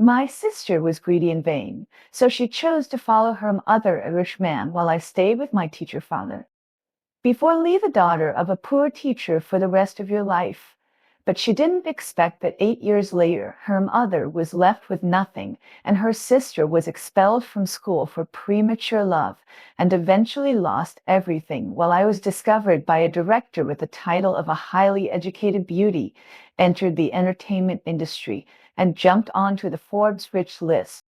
My sister was greedy and vain, so she chose to follow her mother, a rich man, while I stayed with my teacher father. Before leave the daughter of a poor teacher for the rest of your life. But she didn't expect that 8 years later, her mother was left with nothing, and her sister was expelled from school for premature love, and eventually lost everything, while I was discovered by a director with the title of a highly educated beauty, entered the entertainment industry, and jumped onto the Forbes rich list.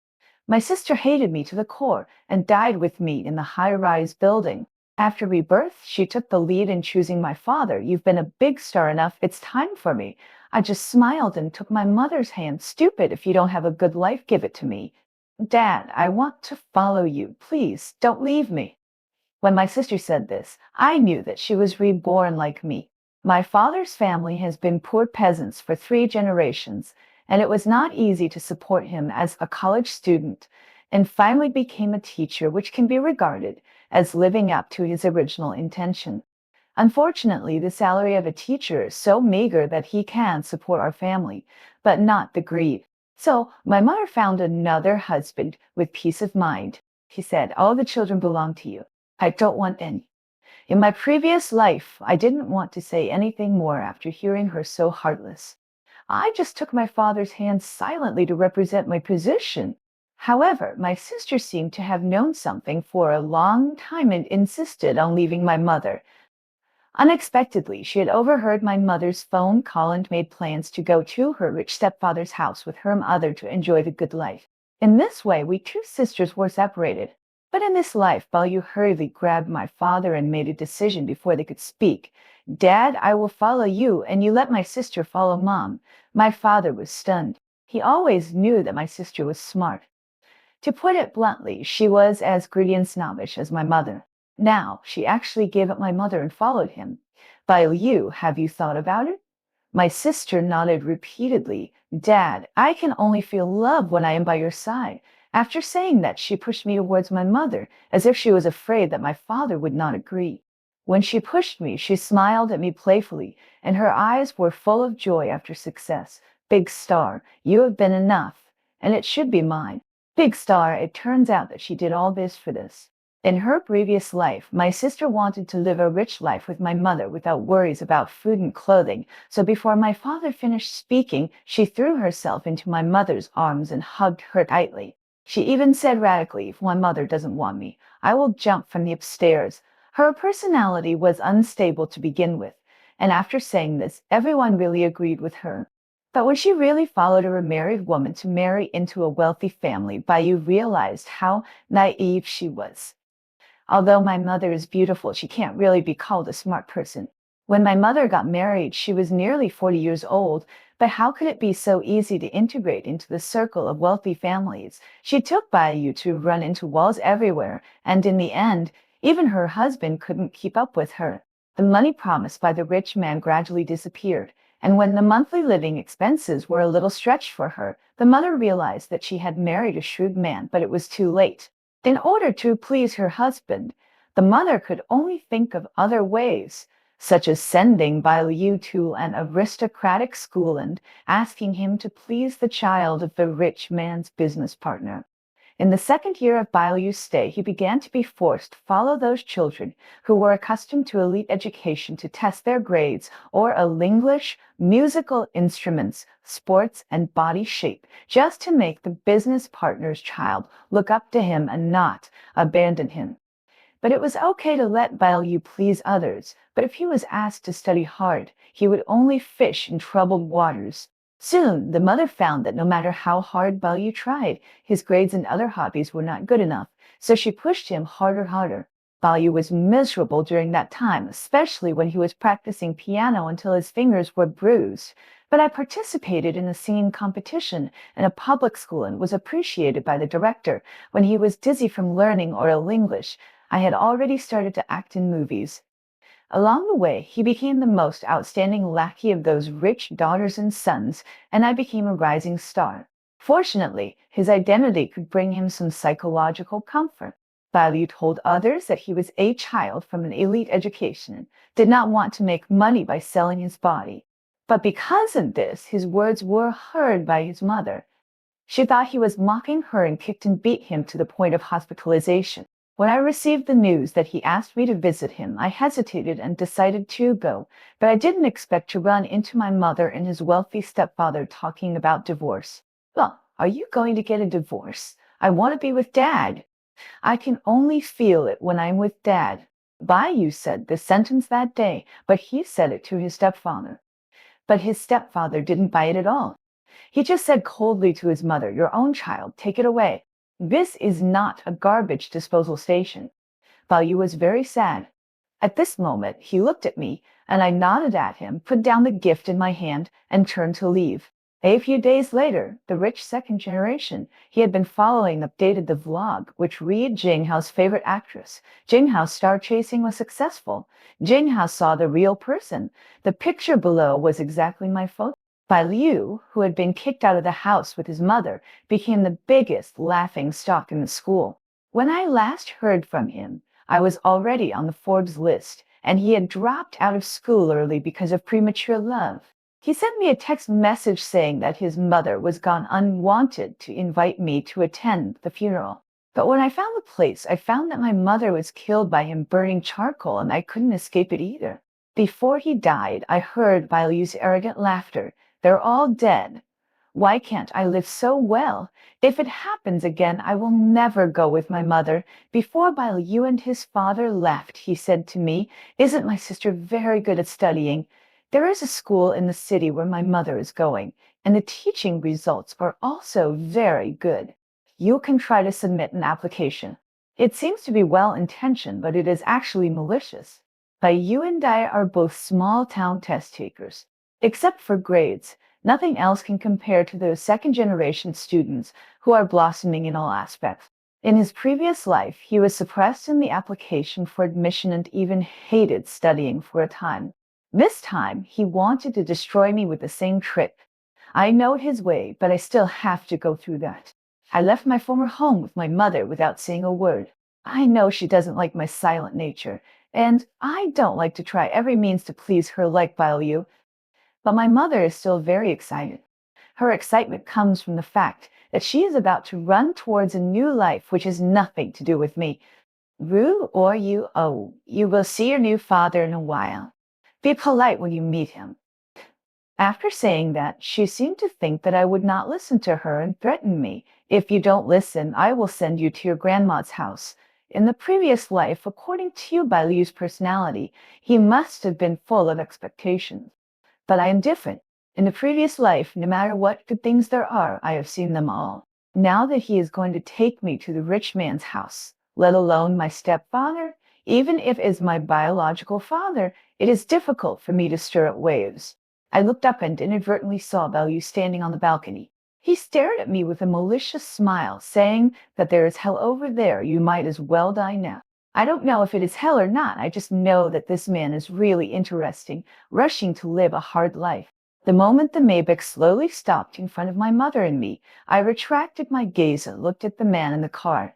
My sister hated me to the core and died with me in the high-rise building. After rebirth, she took the lead in choosing my father. You've been a big star enough. It's time for me. I just smiled and took my mother's hand. Stupid, if you don't have a good life, give it to me. Dad, I want to follow you. Please, don't leave me. When my sister said this, I knew that she was reborn like me. My father's family has been poor peasants for 3 generations, and it was not easy to support him as a college student, and finally became a teacher, which can be regarded as living up to his original intention. Unfortunately, the salary of a teacher is so meager that he can support our family, but not the greed. So my mother found another husband with peace of mind. He said, all the children belong to you. I don't want any. In my previous life, I didn't want to say anything more after hearing her so heartless. I just took my father's hand silently to represent my position. However, my sister seemed to have known something for a long time and insisted on leaving my mother. Unexpectedly, she had overheard my mother's phone call and made plans to go to her rich stepfather's house with her mother to enjoy the good life. In this way, we two sisters were separated. But in this life, Baloo hurriedly grabbed my father and made a decision before they could speak. Dad, I will follow you, and you let my sister follow Mom. My father was stunned. He always knew that my sister was smart. To put it bluntly, she was as greedy and snobbish as my mother. Now, she actually gave up my mother and followed him. Baloo, have you thought about it? My sister nodded repeatedly. Dad, I can only feel love when I am by your side. After saying that, she pushed me towards my mother, as if she was afraid that my father would not agree. When she pushed me, she smiled at me playfully, and her eyes were full of joy after success. Big Star, you have been enough, and it should be mine. Big Star, it turns out that she did all this for this. In her previous life, my sister wanted to live a rich life with my mother without worries about food and clothing, so before my father finished speaking, she threw herself into my mother's arms and hugged her tightly. She even said radically, if my mother doesn't want me, I will jump from the upstairs. Her personality was unstable to begin with, and after saying this, everyone really agreed with her. But when she really followed a remarried woman to marry into a wealthy family, Bayou realized how naive she was. Although my mother is beautiful, she can't really be called a smart person. When my mother got married, she was nearly 40 years old, but how could it be so easy to integrate into the circle of wealthy families? She took Bayou to run into walls everywhere, and in the end, even her husband couldn't keep up with her. The money promised by the rich man gradually disappeared, and when the monthly living expenses were a little stretched for her, the mother realized that she had married a shrewd man, but it was too late. In order to please her husband, the mother could only think of other ways, such as sending Baloo to an aristocratic school and asking him to please the child of the rich man's business partner. In the second year of Baloo's stay, he began to be forced to follow those children who were accustomed to elite education to test their grades or English, musical instruments, sports, and body shape, just to make the business partner's child look up to him and not abandon him. But it was okay to let Baloo please others, but if he was asked to study hard, he would only fish in troubled waters. Soon, the mother found that no matter how hard Baloo tried, his grades and other hobbies were not good enough, so she pushed him harder. Baloo was miserable during that time, especially when he was practicing piano until his fingers were bruised. But I participated in a singing competition in a public school and was appreciated by the director. When he was dizzy from learning oral English, I had already started to act in movies. Along the way, he became the most outstanding lackey of those rich daughters and sons, and I became a rising star. Fortunately, his identity could bring him some psychological comfort. Baloo told others that he was a child from an elite education and did not want to make money by selling his body. But because of this, his words were heard by his mother. She thought he was mocking her and kicked and beat him to the point of hospitalization. When I received the news that he asked me to visit him, I hesitated and decided to go, but I didn't expect to run into my mother and his wealthy stepfather talking about divorce. Well, are you going to get a divorce? I want to be with Dad. I can only feel it when I'm with Dad. Bayou said this sentence that day, but he said it to his stepfather. But his stepfather didn't buy it at all. He just said coldly to his mother, "Your own child, take it away. This is not a garbage disposal station." Bayou was very sad. At this moment, he looked at me, and I nodded at him, put down the gift in my hand, and turned to leave. A few days later, the rich second generation he had been following updated the vlog, which read Jing Hao's favorite actress. Jing Hao's star chasing was successful. Jing Hao saw the real person. The picture below was exactly my photo. Bai Liu, who had been kicked out of the house with his mother, became the biggest laughing stock in the school. When I last heard from him, I was already on the Forbes list, and he had dropped out of school early because of premature love. He sent me a text message saying that his mother was gone unwanted to invite me to attend the funeral. But when I found the place, I found that my mother was killed by him burning charcoal, and I couldn't escape it either. Before he died, I heard Bai Liu's arrogant laughter. "They're all dead. Why can't I live so well? If it happens again, I will never go with my mother." Before Bai Liu and his father left, he said to me, "Isn't my sister very good at studying? There is a school in the city where my mother is going, and the teaching results are also very good. You can try to submit an application." It seems to be well-intentioned, but it is actually malicious. Bai Yu and I are both small-town test takers. Except for grades, nothing else can compare to those second-generation students who are blossoming in all aspects. In his previous life, he was suppressed in the application for admission and even hated studying for a time. This time, he wanted to destroy me with the same trick. I know his way, but I still have to go through that. I left my former home with my mother without saying a word. I know she doesn't like my silent nature, and I don't like to try every means to please her like Bai Liu. But my mother is still very excited. Her excitement comes from the fact that she is about to run towards a new life which has nothing to do with me. Ru or you, oh, you will see your new father in a while. Be polite when you meet him. After saying that, she seemed to think that I would not listen to her and threatened me. "If you don't listen, I will send you to your grandma's house." In the previous life, according to Bai Liu's personality, he must have been full of expectations. But I am different. In the previous life, no matter what good things there are, I have seen them all. Now that he is going to take me to the rich man's house, let alone my stepfather, even if it is my biological father, it is difficult for me to stir up waves. I looked up and inadvertently saw Bai Liu standing on the balcony. He stared at me with a malicious smile, saying that there is hell over there, you might as well die now. I don't know if it is hell or not, I just know that this man is really interesting, rushing to live a hard life. The moment the Maybach slowly stopped in front of my mother and me, I retracted my gaze and looked at the man in the car.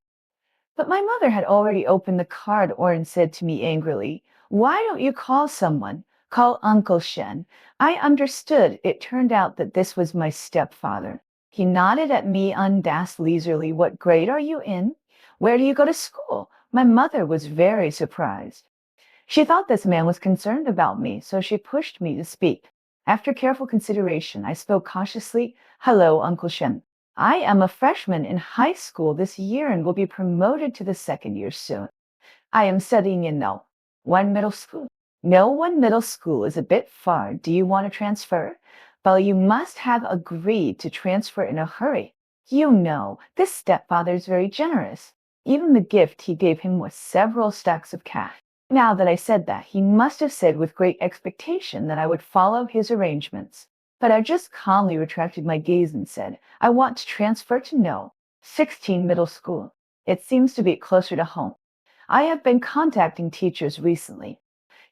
But my mother had already opened the car door and said to me angrily, "Why don't you call someone? Call Uncle Shen." I understood. It turned out that this was my stepfather. He nodded at me leisurely. "What grade are you in? Where do you go to school?" My mother was very surprised. She thought this man was concerned about me, so she pushed me to speak. After careful consideration, I spoke cautiously. "Hello, Uncle Shen. I am a freshman in high school this year and will be promoted to the second year soon. I am studying in one middle school." "No, one middle school is a bit far. Do you want to transfer?" "Well, you must have agreed to transfer in a hurry. You know, this stepfather is very generous. Even the gift he gave him was several stacks of cash." Now that I said that, he must have said with great expectation that I would follow his arrangements. But I just calmly retracted my gaze and said, "I want to transfer to No. 16 middle school. It seems to be closer to home. I have been contacting teachers recently.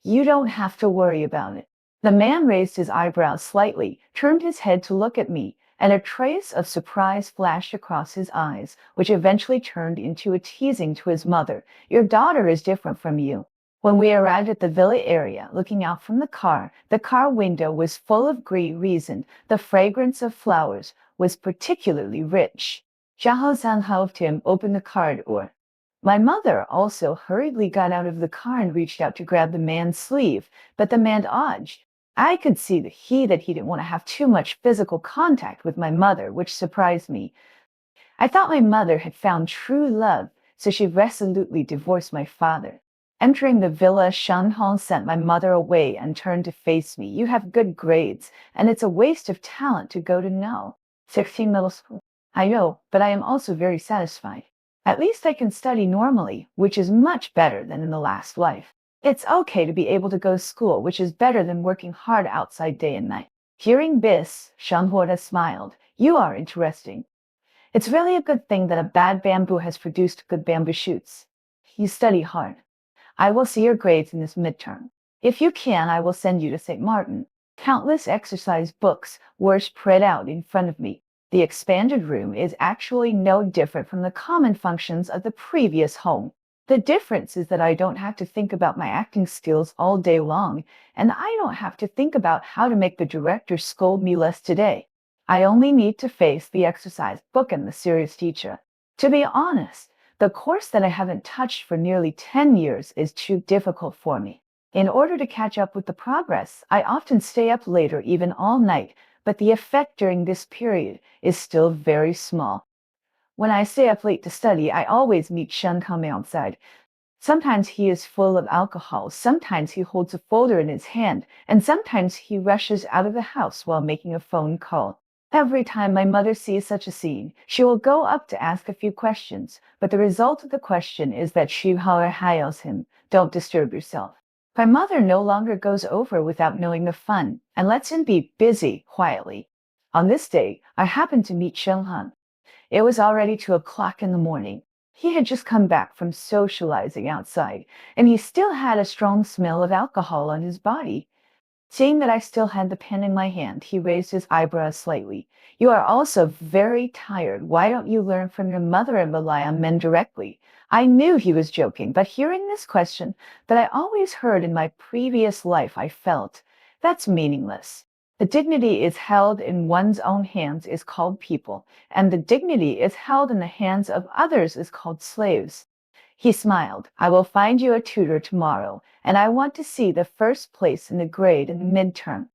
You don't have to worry about it." The man raised his eyebrows slightly, turned his head to look at me, and a trace of surprise flashed across his eyes, which eventually turned into a teasing to his mother. "Your daughter is different from you." When we arrived at the villa area, looking out from the car window was full of green resin, the fragrance of flowers, was particularly rich. Zhao helped him open the car door. My mother also hurriedly got out of the car and reached out to grab the man's sleeve, but the man dodged. I could see that he didn't want to have too much physical contact with my mother, which surprised me. I thought my mother had found true love, so she resolutely divorced my father. Entering the villa, Shanhong sent my mother away and turned to face me. You have good grades, and it's a waste of talent to go to now. 16 middle school. I know, but I am also very satisfied. At least I can study normally, which is much better than in the last life. It's okay to be able to go to school, which is better than working hard outside day and night. Hearing this, Shanhuoda smiled. You are interesting. It's really a good thing that a bad bamboo has produced good bamboo shoots. You study hard. I will see your grades in this midterm. If you can, I will send you to St. Martin. Countless exercise books were spread out in front of me. The expanded room is actually no different from the common functions of the previous home. The difference is that I don't have to think about my acting skills all day long, and I don't have to think about how to make the director scold me less today. I only need to face the exercise book and the serious teacher. To be honest, the course that I haven't touched for nearly 10 years is too difficult for me. In order to catch up with the progress, I often stay up later, even all night, but the effect during this period is still very small. When I stay up late to study, I always meet Shen coming outside. Sometimes he is full of alcohol, sometimes he holds a folder in his hand, and sometimes he rushes out of the house while making a phone call. Every time my mother sees such a scene, she will go up to ask a few questions, but the result of the question is that she hails him, don't disturb yourself. My mother no longer goes over without knowing the fun, and lets him be busy quietly. On this day, I happened to meet Shenghan. It was already 2 o'clock in the morning. He had just come back from socializing outside, and he still had a strong smell of alcohol on his body. Seeing that I still had the pen in my hand, he raised his eyebrows slightly. You are also very tired. Why don't you learn from your mother and rely on men directly? I knew he was joking, but hearing this question that I always heard in my previous life, I felt that's meaningless. The dignity is held in one's own hands is called people, and the dignity is held in the hands of others is called slaves. He smiled. I will find you a tutor tomorrow, and I want to see the first place in the grade in the midterm.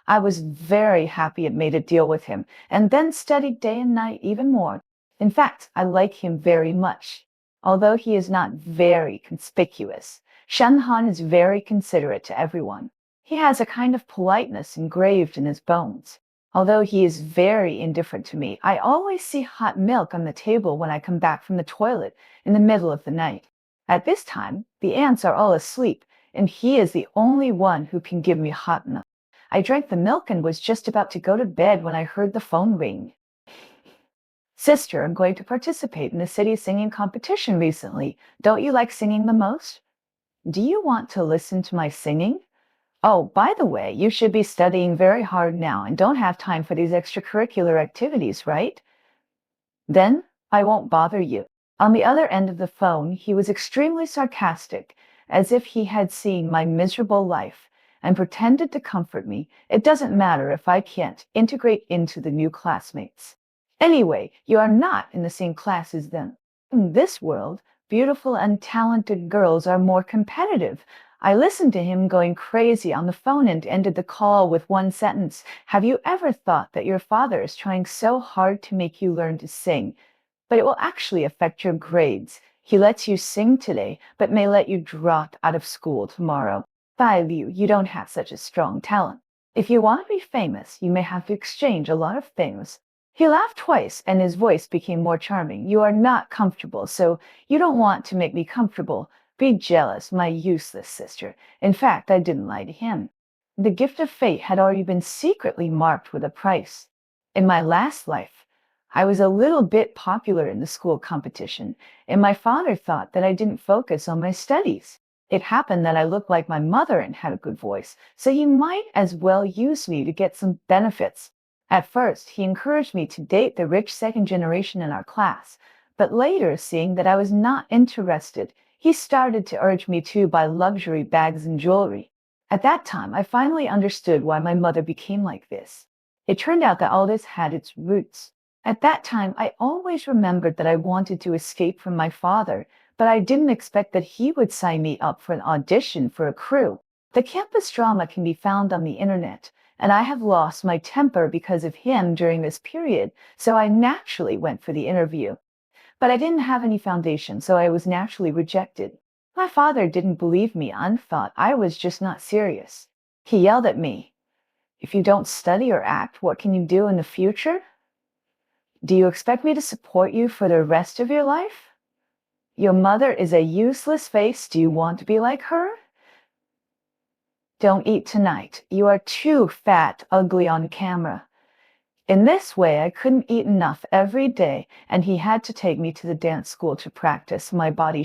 I was very happy it made a deal with him, and then studied day and night even more. In fact, I like him very much. Although he is not very conspicuous, Shen Han is very considerate to everyone. He has a kind of politeness engraved in his bones. Although he is very indifferent to me, I always see hot milk on the table when I come back from the toilet in the middle of the night. At this time, the ants are all asleep, and he is the only one who can give me hot milk. I drank the milk and was just about to go to bed when I heard the phone ring. Sister, I'm going to participate in the city singing competition recently. Don't you like singing the most? Do you want to listen to my singing? Oh, by the way, you should be studying very hard now and don't have time for these extracurricular activities, right? Then I won't bother you. On the other end of the phone, he was extremely sarcastic, as if he had seen my miserable life, and pretended to comfort me. It doesn't matter if I can't integrate into the new classmates. Anyway, you are not in the same class as them. In this world, beautiful and talented girls are more competitive. I listened to him going crazy on the phone and ended the call with one sentence. Have you ever thought that your father is trying so hard to make you learn to sing, but it will actually affect your grades? He lets you sing today, but may let you drop out of school tomorrow. Bai Liu, you don't have such a strong talent. If you want to be famous, you may have to exchange a lot of things. He laughed twice, and his voice became more charming. You are not comfortable, so you don't want to make me comfortable. Be jealous, my useless sister. In fact, I didn't lie to him. The gift of fate had already been secretly marked with a price. In my last life, I was a little bit popular in the school competition, and my father thought that I didn't focus on my studies. It happened that I looked like my mother and had a good voice, so he might as well use me to get some benefits. At first, he encouraged me to date the rich second generation in our class, but later, seeing that I was not interested, he started to urge me to buy luxury bags and jewelry. At that time, I finally understood why my mother became like this. It turned out that all this had its roots. At that time, I always remembered that I wanted to escape from my father, but I didn't expect that he would sign me up for an audition for a crew. The campus drama can be found on the internet, and I have lost my temper because of him during this period, so I naturally went for the interview. But I didn't have any foundation, so I was naturally rejected. My father didn't believe me and thought I was just not serious. He yelled at me, "If you don't study or act, what can you do in the future? Do you expect me to support you for the rest of your life? Your mother is a useless face. Do you want to be like her? Don't eat tonight. You are too fat, ugly on camera." In this way, I couldn't eat enough every day, and he had to take me to the dance school to practice my body.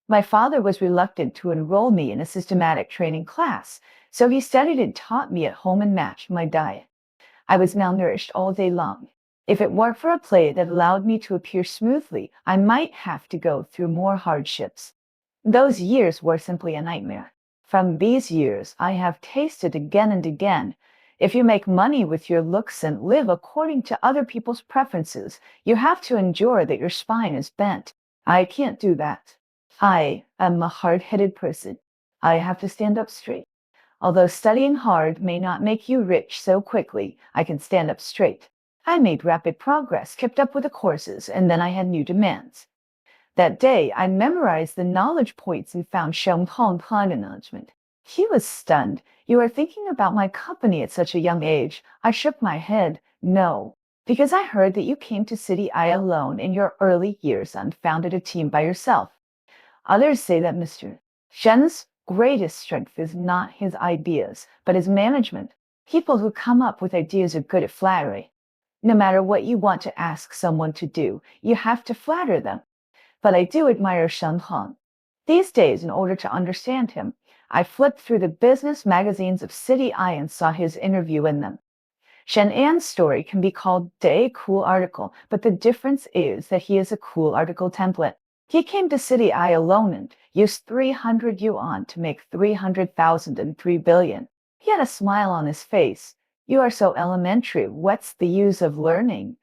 My father was reluctant to enroll me in a systematic training class, so he studied and taught me at home and matched my diet. I was malnourished all day long. If it weren't for a play that allowed me to appear smoothly, I might have to go through more hardships. Those years were simply a nightmare. From these years, I have tasted again and again. If you make money with your looks and live according to other people's preferences, you have to endure that your spine is bent. I can't do that. I am a hard-headed person. I have to stand up straight. Although studying hard may not make you rich so quickly, I can stand up straight. I made rapid progress, kept up with the courses, and then I had new demands. That day, I memorized the knowledge points and found Xiaopeng acknowledgement. He was stunned. "You are thinking about my company at such a young age." I shook my head. "No, because I heard that you came to City I alone in your early years and founded a team by yourself. Others say that Mr. Shen's greatest strength is not his ideas, but his management. People who come up with ideas are good at flattery. No matter what you want to ask someone to do, you have to flatter them. But I do admire Shen Hong. These days, in order to understand him, I flipped through the business magazines of City I and saw his interview in them. Shen An's story can be called a cool article, but the difference is that he is a cool article template. He came to City I alone and used 300 yuan to make 300,000 and 3 billion. He had a smile on his face. "You are so elementary. What's the use of learning?"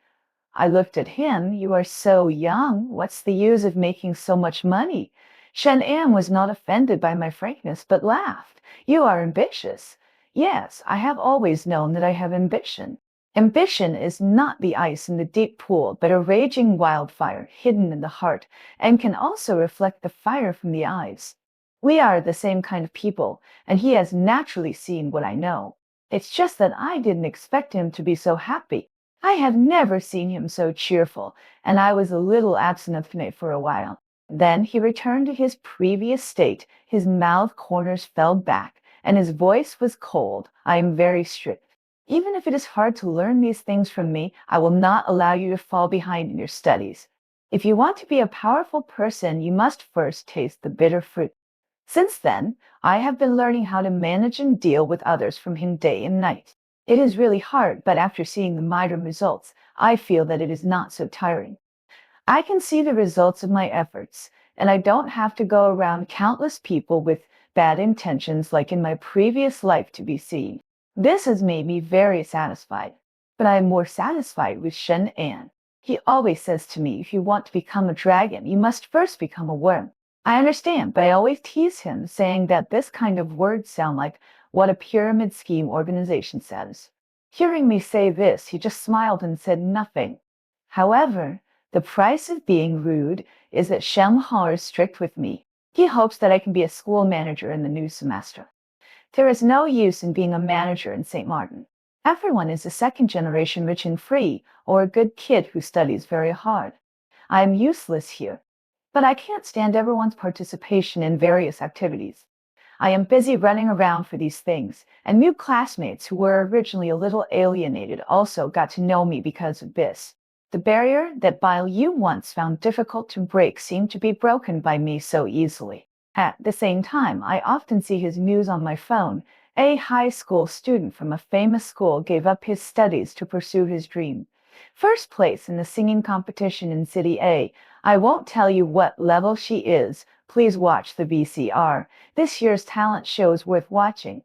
I looked at him. "You are so young. What's the use of making so much money?" Shen An was not offended by my frankness, but laughed. "You are ambitious." "Yes, I have always known that I have ambition. Ambition is not the ice in the deep pool, but a raging wildfire hidden in the heart, and can also reflect the fire from the eyes. We are the same kind of people, and he has naturally seen what I know. It's just that I didn't expect him to be so happy. I have never seen him so cheerful, and I was a little absent of Fnei for a while. Then he returned to his previous state. His mouth corners fell back, and his voice was cold. "I am very strict. Even if it is hard to learn these things from me, I will not allow you to fall behind in your studies. If you want to be a powerful person, you must first taste the bitter fruit." Since then, I have been learning how to manage and deal with others from him day and night. It is really hard, but after seeing the minor results, I feel that it is not so tiring. I can see the results of my efforts, and I don't have to go around countless people with bad intentions like in my previous life to be seen. This has made me very satisfied, but I am more satisfied with Shen An. He always says to me, "If you want to become a dragon, you must first become a worm." I understand, but I always tease him, saying that this kind of words sound like what a pyramid scheme organization says. Hearing me say this, he just smiled and said nothing. However, the price of being rude is that Shem Hao is strict with me. He hopes that I can be a school manager in the new semester. There is no use in being a manager in St. Martin. Everyone is a second generation rich and free, or a good kid who studies very hard. I am useless here, but I can't stand everyone's participation in various activities. I am busy running around for these things, and new classmates who were originally a little alienated also got to know me because of this. The barrier that Bile Yu once found difficult to break seemed to be broken by me so easily. At the same time, I often see his news on my phone. A high school student from a famous school gave up his studies to pursue his dream. First place in the singing competition in City A. I won't tell you what level she is. Please watch the VCR. This year's talent show is worth watching.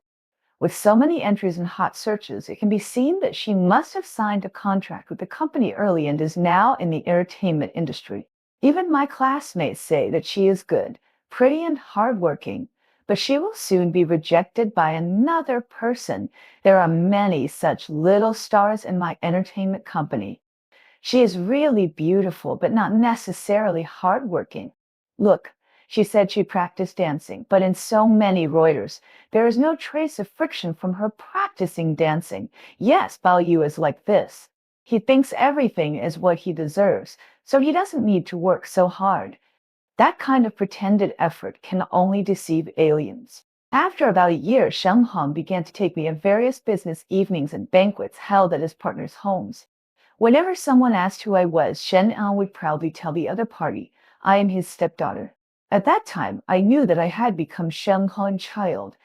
With so many entries in hot searches, it can be seen that she must have signed a contract with the company early and is now in the entertainment industry. Even my classmates say that she is good, pretty, and hardworking, but she will soon be rejected by another person. There are many such little stars in my entertainment company. She is really beautiful, but not necessarily hardworking. Look, she said she practiced dancing, but in so many Reuters, there is no trace of friction from her practicing dancing. Yes, Balyu is like this. He thinks everything is what he deserves, so he doesn't need to work so hard. That kind of pretended effort can only deceive aliens. After about a year, Sheng Hong began to take me to various business evenings and banquets held at his partners' homes. Whenever someone asked who I was, Shen An would proudly tell the other party, I am his stepdaughter. At that time, I knew that I had become Sheng Hong's child.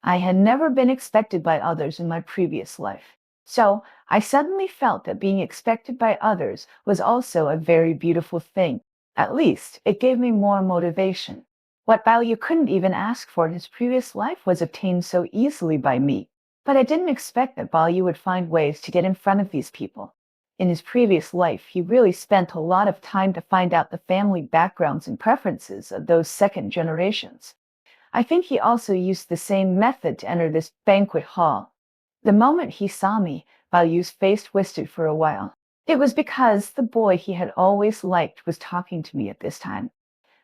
I had never been expected by others in my previous life. So I suddenly felt that being expected by others was also a very beautiful thing. At least it gave me more motivation. What value couldn't even ask for in his previous life was obtained so easily by me. But I didn't expect that Balyu would find ways to get in front of these people. In his previous life, he really spent a lot of time to find out the family backgrounds and preferences of those second generations. I think he also used the same method to enter this banquet hall. The moment he saw me, Balyu's face twisted for a while. It was because the boy he had always liked was talking to me at this time.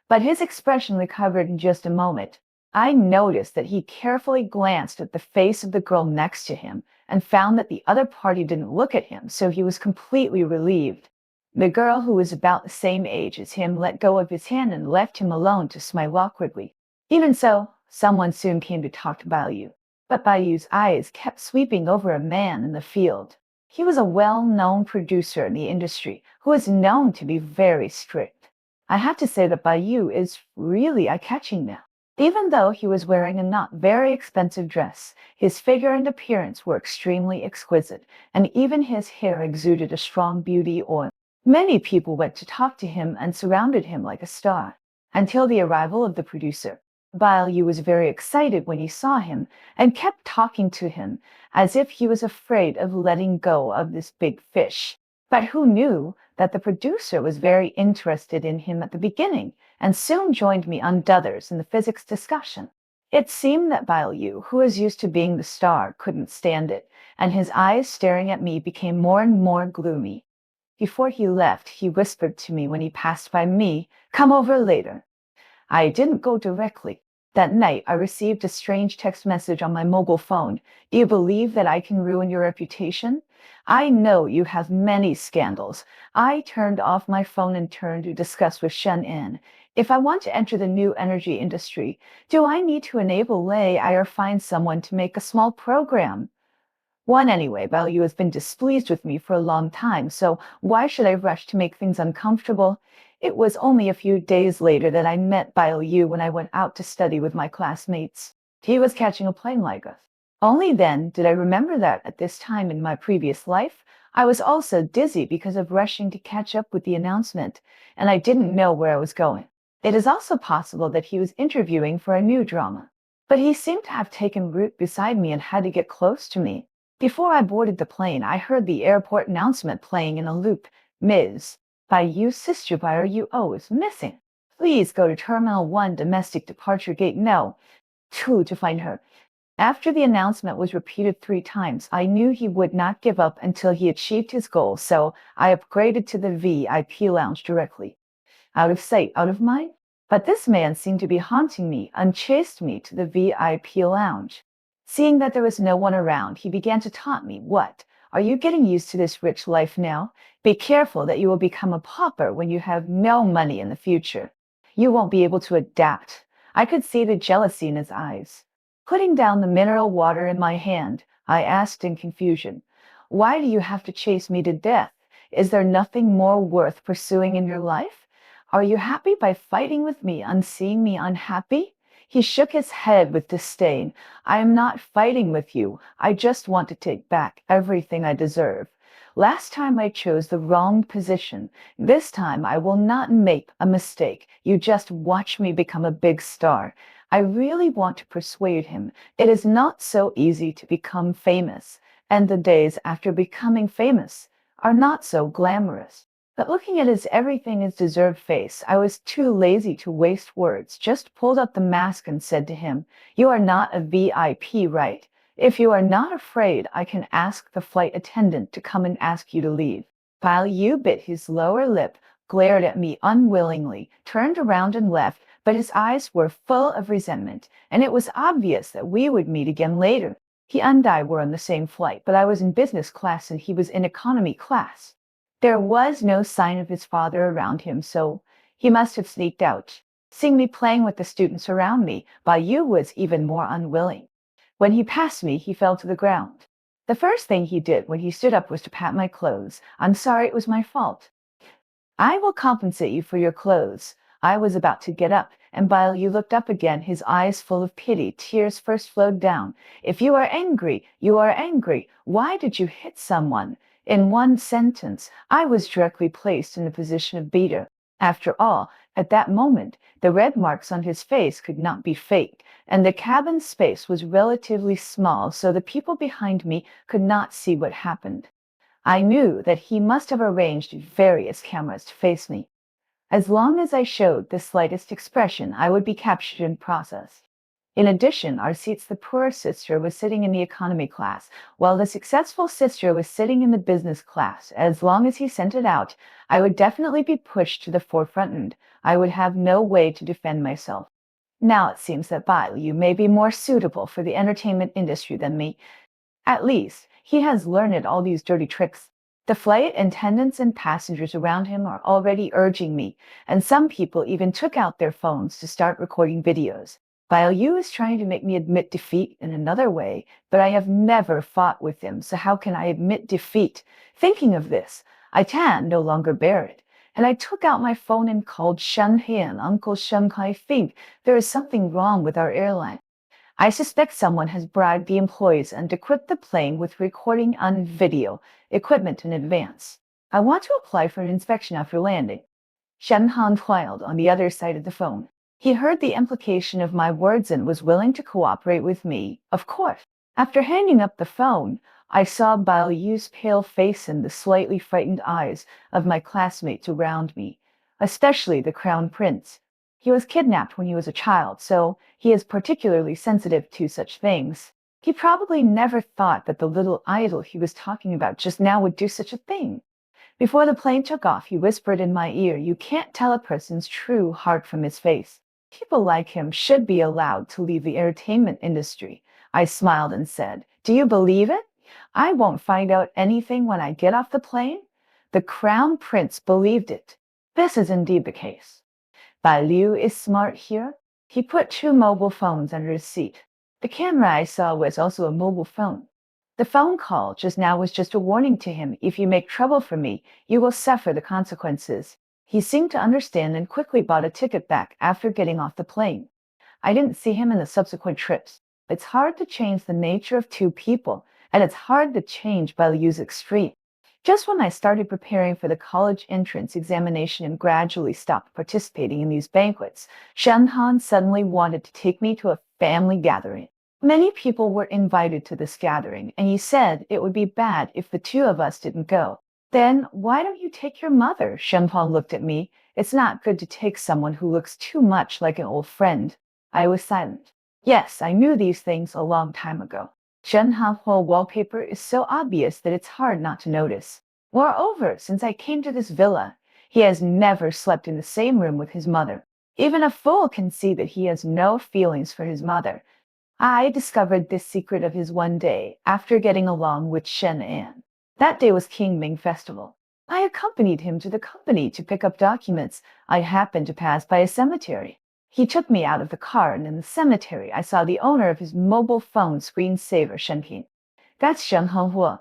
But his expression recovered in just a moment. I noticed that he carefully glanced at the face of the girl next to him and found that the other party didn't look at him, so he was completely relieved. The girl, who was about the same age as him, let go of his hand and left him alone to smile awkwardly. Even so, someone soon came to talk to Balyu. But Balyu's eyes kept sweeping over a man in the field. He was a well-known producer in the industry who was known to be very strict. I have to say that Balyu is really eye-catching now. Even though he was wearing a not very expensive dress, his figure and appearance were extremely exquisite, and even his hair exuded a strong beauty oil. Many people went to talk to him and surrounded him like a star, until the arrival of the producer. Balyu was very excited when he saw him and kept talking to him as if he was afraid of letting go of this big fish. But who knew that the producer was very interested in him at the beginning and soon joined me on others in the physics discussion. It seemed that Balyu, who was used to being the star, couldn't stand it, and his eyes staring at me became more and more gloomy. Before he left, he whispered to me when he passed by me, "Come over later." I didn't go directly. That night, I received a strange text message on my mobile phone. Do you believe that I can ruin your reputation? I know you have many scandals. I turned off my phone and turned to discuss with Shen En. If I want to enter the new energy industry, do I need to enable AI or find someone to make a small program? One anyway, Balyu has been displeased with me for a long time, so why should I rush to make things uncomfortable? It was only a few days later that I met Balyu when I went out to study with my classmates. He was catching a plane like us. Only then did I remember that at this time in my previous life, I was also dizzy because of rushing to catch up with the announcement, and I didn't know where I was going. It is also possible that he was interviewing for a new drama, but he seemed to have taken root beside me and had to get close to me. Before I boarded the plane, I heard the airport announcement playing in a loop. Ms. Balyu's sister Balyuo is missing. Please go to Terminal 1 Domestic Departure Gate No. 2 to find her. After the announcement was repeated 3 times, I knew he would not give up until he achieved his goal, so I upgraded to the VIP lounge directly. Out of sight, out of mind? But this man seemed to be haunting me and chased me to the VIP lounge. Seeing that there was no one around, he began to taunt me. What? Are you getting used to this rich life now? Be careful that you will become a pauper when you have no money in the future. You won't be able to adapt. I could see the jealousy in his eyes. Putting down the mineral water in my hand, I asked in confusion, "Why do you have to chase me to death? Is there nothing more worth pursuing in your life? Are you happy by fighting with me and seeing me unhappy?" He shook his head with disdain. "I am not fighting with you. I just want to take back everything I deserve. Last time I chose the wrong position. This time I will not make a mistake. You just watch me become a big star. I really want to persuade him it is not so easy to become famous, and the days after becoming famous are not so glamorous. But looking at his everything is deserved face, I was too lazy to waste words, just pulled up the mask and said to him, "You are not a VIP, right? If you are not afraid, I can ask the flight attendant to come and ask you to leave." Pile Yu bit his lower lip, glared at me unwillingly, turned around and left, but his eyes were full of resentment, and it was obvious that we would meet again later. He and I were on the same flight, but I was in business class and he was in economy class. There was no sign of his father around him, so he must have sneaked out. Seeing me playing with the students around me, Yu was even more unwilling. When he passed me, he fell to the ground. The first thing he did when he stood up was to pat my clothes. "I'm sorry, it was my fault." "I will compensate you for your clothes." I was about to get up, and Yu looked up again, his eyes full of pity. Tears first flowed down. "If you are angry, you are angry. Why did you hit someone?" In one sentence, I was directly placed in the position of beater. After all, at that moment, the red marks on his face could not be fake, and the cabin space was relatively small, so the people behind me could not see what happened. I knew that he must have arranged various cameras to face me. As long as I showed the slightest expression, I would be captured and processed. In addition, our seats, the poor sister was sitting in the economy class, while the successful sister was sitting in the business class. As long as he sent it out, I would definitely be pushed to the forefront and I would have no way to defend myself. Now it seems that Yu may be more suitable for the entertainment industry than me. At least, he has learned all these dirty tricks. The flight attendants and passengers around him are already urging me, and some people even took out their phones to start recording videos. Yu is trying to make me admit defeat in another way, but I have never fought with him, so how can I admit defeat? Thinking of this, I can no longer bear it, and I took out my phone and called Shen He and Uncle Shen. I think there is something wrong with our airline. I suspect someone has bribed the employees and equipped the plane with recording and video equipment in advance. I want to apply for an inspection after landing. Shen Han filed on the other side of the phone. He heard the implication of my words and was willing to cooperate with me, of course. After hanging up the phone, I saw Yu's pale face and the slightly frightened eyes of my classmates around me, especially the Crown Prince. He was kidnapped when he was a child, so he is particularly sensitive to such things. He probably never thought that the little idol he was talking about just now would do such a thing. Before the plane took off, he whispered in my ear, "You can't tell a person's true heart from his face. People like him should be allowed to leave the entertainment industry." I smiled and said, "Do you believe it? I won't find out anything when I get off the plane?" The Crown Prince believed it. This is indeed the case. Liu is smart here. He put two mobile phones under his seat. The camera I saw was also a mobile phone. The phone call just now was just a warning to him. "If you make trouble for me, you will suffer the consequences." He seemed to understand and quickly bought a ticket back after getting off the plane. I didn't see him in the subsequent trips. It's hard to change the nature of two people, and it's hard to change Liu's extreme. Just when I started preparing for the college entrance examination and gradually stopped participating in these banquets, Shen Han suddenly wanted to take me to a family gathering. Many people were invited to this gathering, and he said it would be bad if the two of us didn't go. "Then why don't you take your mother?" Shen Han looked at me. "It's not good to take someone who looks too much like an old friend." I was silent. Yes, I knew these things a long time ago. Shen Hanhuo wallpaper is so obvious that it's hard not to notice. Moreover, since I came to this villa, he has never slept in the same room with his mother. Even a fool can see that he has no feelings for his mother. I discovered this secret of his one day after getting along with Shen An. That day was King Ming Festival. I accompanied him to the company to pick up documents. I happened to pass by a cemetery. He took me out of the car, and in the cemetery I saw the owner of his mobile phone screensaver, Shenping. That's Shen Hanhua.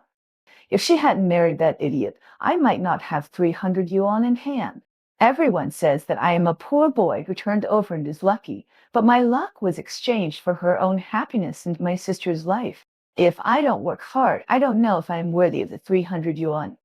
If she hadn't married that idiot, I might not have 300 yuan in hand. Everyone says that I am a poor boy who turned over and is lucky, but my luck was exchanged for her own happiness and my sister's life. If I don't work hard, I don't know if I am worthy of the 300 yuan.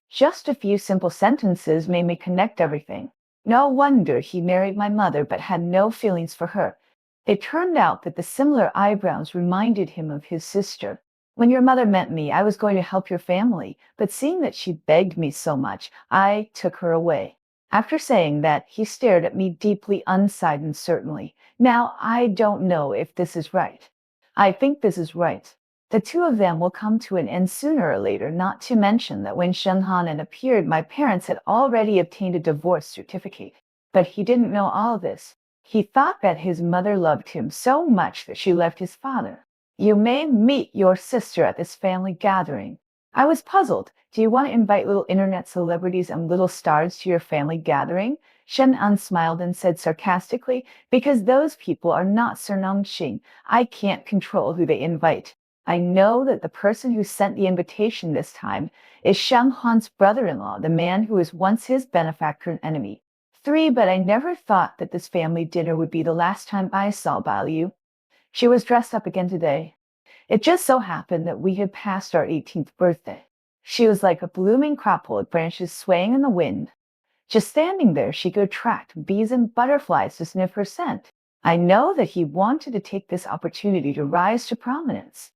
Just a few simple sentences made me connect everything. No wonder he married my mother but had no feelings for her. It turned out that the similar eyebrows reminded him of his sister. When your mother met me, I was going to help your family, but seeing that she begged me so much, I took her away. After saying that, he stared at me deeply, undecided certainly. Now, I don't know if this is right. I think this is right. The two of them will come to an end sooner or later, not to mention that when Shen Hanan appeared, my parents had already obtained a divorce certificate. But he didn't know all this. He thought that his mother loved him so much that she left his father. You may meet your sister at this family gathering. I was puzzled. Do you want to invite little internet celebrities and little stars to your family gathering? Shen An smiled and said sarcastically, because those people are not Sir Nongxing. I can't control who they invite. I know that the person who sent the invitation this time is Shang Han's brother-in-law, the man who was once his benefactor and enemy. 3. But I never thought that this family dinner would be the last time I saw Bailu. She was dressed up again today. It just so happened that we had passed our 18th birthday. She was like a blooming crapple with branches swaying in the wind. Just standing there, she could attract bees and butterflies to sniff her scent. I know that he wanted to take this opportunity to rise to prominence.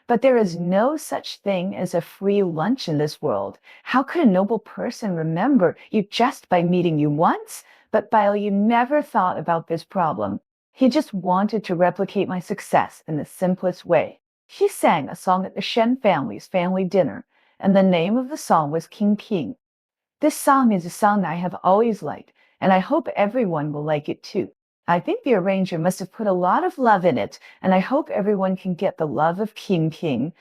But there is no such thing as a free lunch in this world. How could a noble person remember you just by meeting you once? But Bailu never thought about this problem. He just wanted to replicate my success in the simplest way. He sang a song at the Shen family's family dinner, and the name of the song was King King. This song is a song I have always liked, and I hope everyone will like it too. I think the arranger must have put a lot of love in it, and I hope everyone can get the love of King King.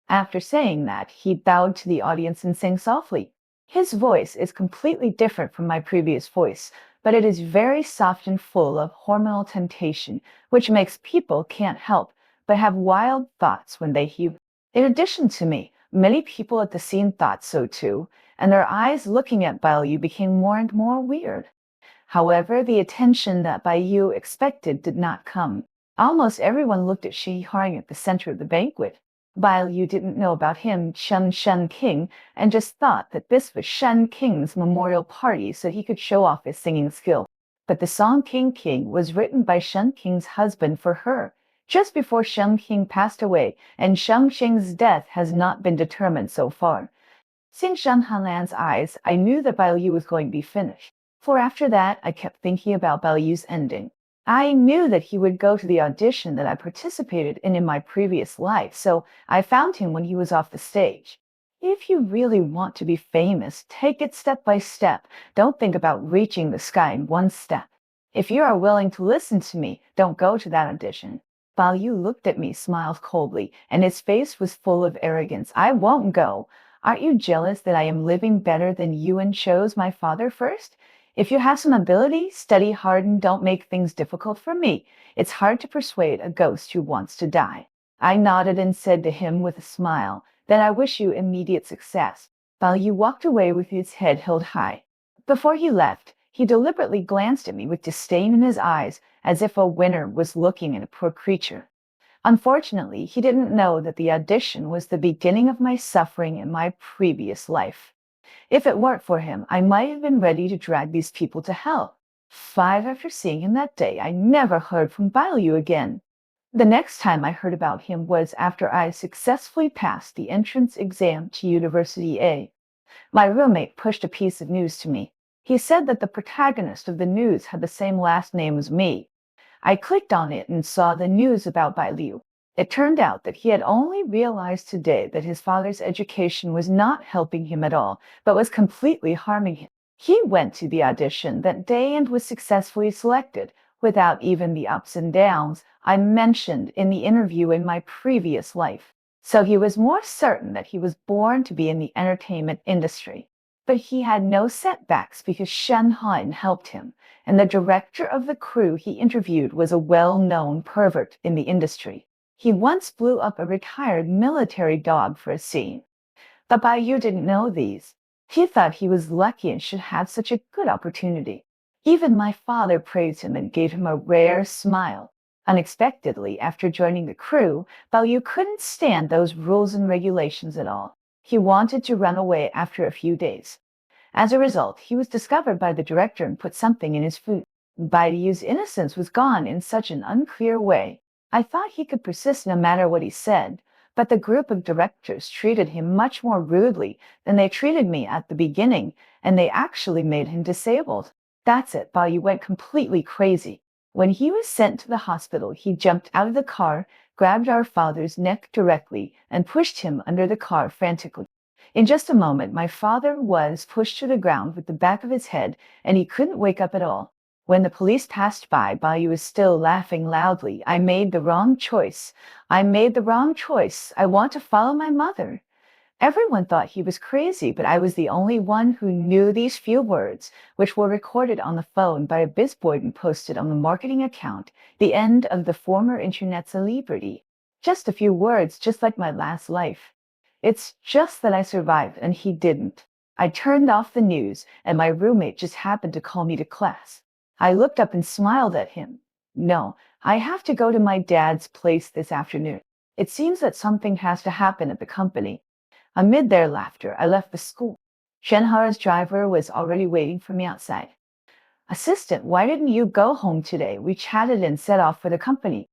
After saying that, he bowed to the audience and sang softly. His voice is completely different from my previous voice, but it is very soft and full of hormonal temptation, which makes people can't help but have wild thoughts when they hear. In addition to me, many people at the scene thought so too, and their eyes looking at Bailu became more and more weird. However, the attention that Bailu expected did not come. Almost everyone looked at Shi Haring at the center of the banquet. Bailu didn't know about him, Shen King, and just thought that this was Shen King's memorial party so he could show off his singing skill. But the song King King was written by Shen King's husband for her, just before Shen King passed away, and Shen King's death has not been determined so far. Seeing Shen Hanlan's eyes, I knew that Bailu was going to be finished. For after that, I kept thinking about Bailu's ending. I knew that he would go to the audition that I participated in my previous life, so I found him when he was off the stage. If you really want to be famous, take it step by step. Don't think about reaching the sky in one step. If you are willing to listen to me, don't go to that audition. Bailu looked at me, smiled coldly, and his face was full of arrogance. I won't go. Aren't you jealous that I am living better than you and chose my father first? If you have some ability, study hard and don't make things difficult for me. It's hard to persuade a ghost who wants to die. I nodded and said to him with a smile, then I wish you immediate success. Bailu walked away with his head held high. Before he left, he deliberately glanced at me with disdain in his eyes, as if a winner was looking at a poor creature. Unfortunately, he didn't know that the audition was the beginning of my suffering in my previous life. If it weren't for him, I might have been ready to drag these people to hell. 5. After seeing him that day, I never heard from Bailu again. The next time I heard about him was after I successfully passed the entrance exam to University A. My roommate pushed a piece of news to me. He said that the protagonist of the news had the same last name as me. I clicked on it and saw the news about Bailu. It turned out that he had only realized today that his father's education was not helping him at all, but was completely harming him. He went to the audition that day and was successfully selected, without even the ups and downs I mentioned in the interview in my previous life. So he was more certain that he was born to be in the entertainment industry. But he had no setbacks because Shen Han helped him, and the director of the crew he interviewed was a well-known pervert in the industry. He once blew up a retired military dog for a scene. But Bailu didn't know these. He thought he was lucky and should have such a good opportunity. Even my father praised him and gave him a rare smile. Unexpectedly, after joining the crew, Bailu couldn't stand those rules and regulations at all. He wanted to run away after a few days. As a result, he was discovered by the director and put something in his food. Baiyu's innocence was gone in such an unclear way. I thought he could persist no matter what he said, but the group of directors treated him much more rudely than they treated me at the beginning, and they actually made him disabled. That's it, Baiyu went completely crazy. When he was sent to the hospital, he jumped out of the car, grabbed our father's neck directly, and pushed him under the car frantically. In just a moment, my father was pushed to the ground with the back of his head, and he couldn't wake up at all. When the police passed by, Bayu was still laughing loudly. I made the wrong choice. I made the wrong choice. I want to follow my mother. Everyone thought he was crazy, but I was the only one who knew these few words, which were recorded on the phone by a bizboy and posted on the marketing account, the end of the former internet celebrity. Just a few words, just like my last life. It's just that I survived and he didn't. I turned off the news, and my roommate just happened to call me to class. I looked up and smiled at him. No, I have to go to my dad's place this afternoon. It seems that something has to happen at the company. Amid their laughter, I left the school. Shenhar's driver was already waiting for me outside. Assistant, why didn't you go home today? We chatted and set off for the company.